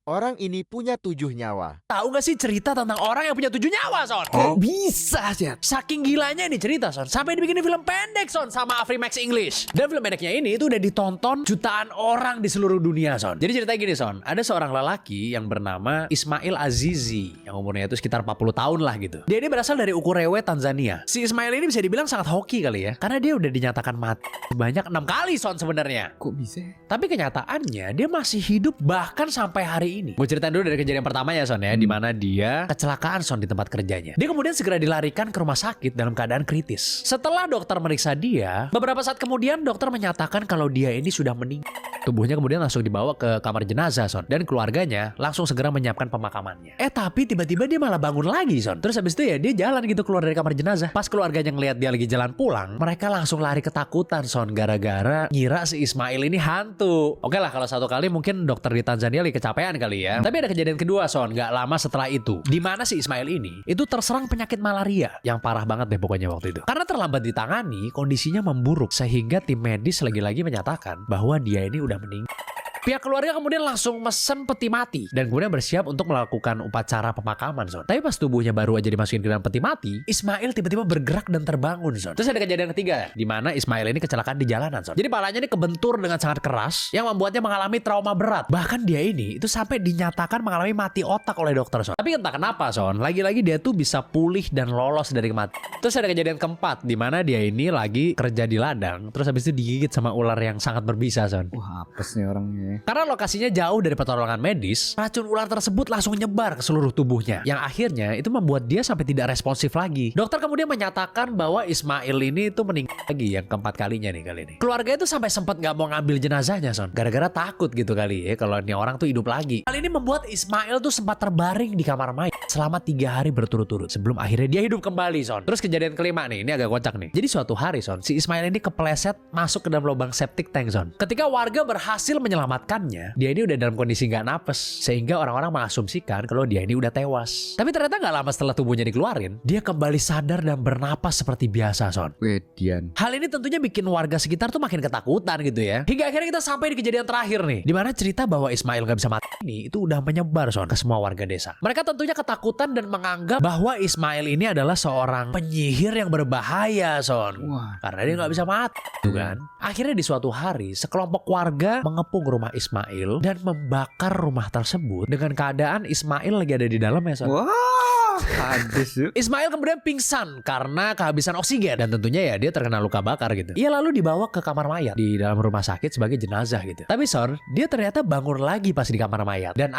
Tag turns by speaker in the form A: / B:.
A: Orang ini punya 7 nyawa.
B: Tahu gak sih cerita tentang orang yang punya 7 nyawa, Son?
C: Kok bisa sih?
B: Saking gilanya ini cerita, Son, sampai dibikin film pendek, Son, sama Afrimax English. Dan film pendeknya ini itu udah ditonton jutaan orang di seluruh dunia, Son. Jadi ceritanya gini, Son. Ada seorang lelaki yang bernama Ismail Azizi, yang umurnya itu sekitar 40 tahun lah gitu. Dia ini berasal dari Ukurewe, Tanzania. Si Ismail ini bisa dibilang sangat hoki kali ya, karena dia udah dinyatakan mati sebanyak 6 kali, Son, sebenarnya.
C: Kok bisa?
B: Tapi kenyataannya dia masih hidup bahkan sampai hari ini. Gue ceritain dulu dari kejadian pertamanya, Son ya, di mana dia kecelakaan, Son, di tempat kerjanya. Dia kemudian segera dilarikan ke rumah sakit dalam keadaan kritis. Setelah dokter meriksa dia, beberapa saat kemudian dokter menyatakan kalau dia ini sudah meninggal. Tubuhnya kemudian langsung dibawa ke kamar jenazah, Son, dan keluarganya langsung segera menyiapkan pemakamannya. Tapi tiba-tiba dia malah bangun lagi, Son. Terus habis itu ya dia jalan gitu keluar dari kamar jenazah. Pas keluarganya ngelihat dia lagi jalan pulang, mereka langsung lari ketakutan, Son, gara-gara ngira si Ismail ini hantu. Oke lah, kalau satu kali mungkin dokter di Tanzania lagi kecapean kali ya. Tapi ada kejadian kedua, Son, gak lama setelah itu, di mana si Ismail ini itu terserang penyakit malaria yang parah banget deh pokoknya waktu itu. Karena terlambat ditangani, kondisinya memburuk sehingga tim medis lagi-lagi menyatakan bahwa dia ini udah meninggal. Pihak keluarga kemudian langsung mesen peti mati dan kemudian bersiap untuk melakukan upacara pemakaman, Son. Tapi pas tubuhnya baru aja dimasukin ke dalam peti mati, Ismail tiba-tiba bergerak dan terbangun, Son. Terus ada kejadian ketiga, di mana Ismail ini kecelakaan di jalanan, Son. Jadi palanya ini kebentur dengan sangat keras yang membuatnya mengalami trauma berat. Bahkan dia ini itu sampai dinyatakan mengalami mati otak oleh dokter, Son. Tapi entah kenapa, Son, lagi-lagi dia tuh bisa pulih dan lolos dari kematian. Terus ada kejadian keempat, di mana dia ini lagi kerja di ladang, terus habis itu digigit sama ular yang sangat berbisa, Son.
C: Wah, apes nih orangnya.
B: Karena lokasinya jauh dari pertolongan medis, racun ular tersebut langsung nyebar ke seluruh tubuhnya. Yang akhirnya itu membuat dia sampai tidak responsif lagi. Dokter kemudian menyatakan bahwa Ismail ini itu meninggal lagi yang keempat kalinya nih kali ini. Keluarga itu sampai sempat gak mau ngambil jenazahnya, Son. Gara-gara takut gitu kali ya kalau ini orang tuh hidup lagi. Hal ini membuat Ismail tuh sempat terbaring di kamar mayat selama 3 hari berturut-turut sebelum akhirnya dia hidup kembali, Son. Terus kejadian kelima nih, ini agak kocak nih. Jadi suatu hari, Son, si Ismail ini kepleset masuk ke dalam lubang septic tank, Son. Ketika warga berhasil menyelamatkannya, dia ini udah dalam kondisi nggak napes, sehingga orang-orang mengasumsikan kalau dia ini udah tewas. Tapi ternyata nggak lama setelah tubuhnya dikeluarin, dia kembali sadar dan bernapas seperti biasa, Son.
C: Wedian.
B: Hal ini tentunya bikin warga sekitar tuh makin ketakutan gitu ya. Hingga akhirnya kita sampai di kejadian terakhir nih, di mana cerita bahwa Ismail nggak bisa mati ini itu udah menyebar, Son, ke semua warga desa. Mereka tentunya ketakutan dan menganggap bahwa Ismail ini adalah seorang penyihir yang berbahaya, Son.
C: Wah.
B: Karena dia nggak bisa mati, tuh kan. Akhirnya di suatu hari, sekelompok warga mengepung rumah Ismail dan membakar rumah tersebut dengan keadaan Ismail lagi ada di dalamnya, Son.
C: Wah, hadis yuk.
B: Ismail kemudian pingsan karena kehabisan oksigen dan tentunya ya dia terkena luka bakar gitu. Ia lalu dibawa ke kamar mayat di dalam rumah sakit sebagai jenazah gitu. Tapi, Son, dia ternyata bangun lagi pas di kamar mayat dan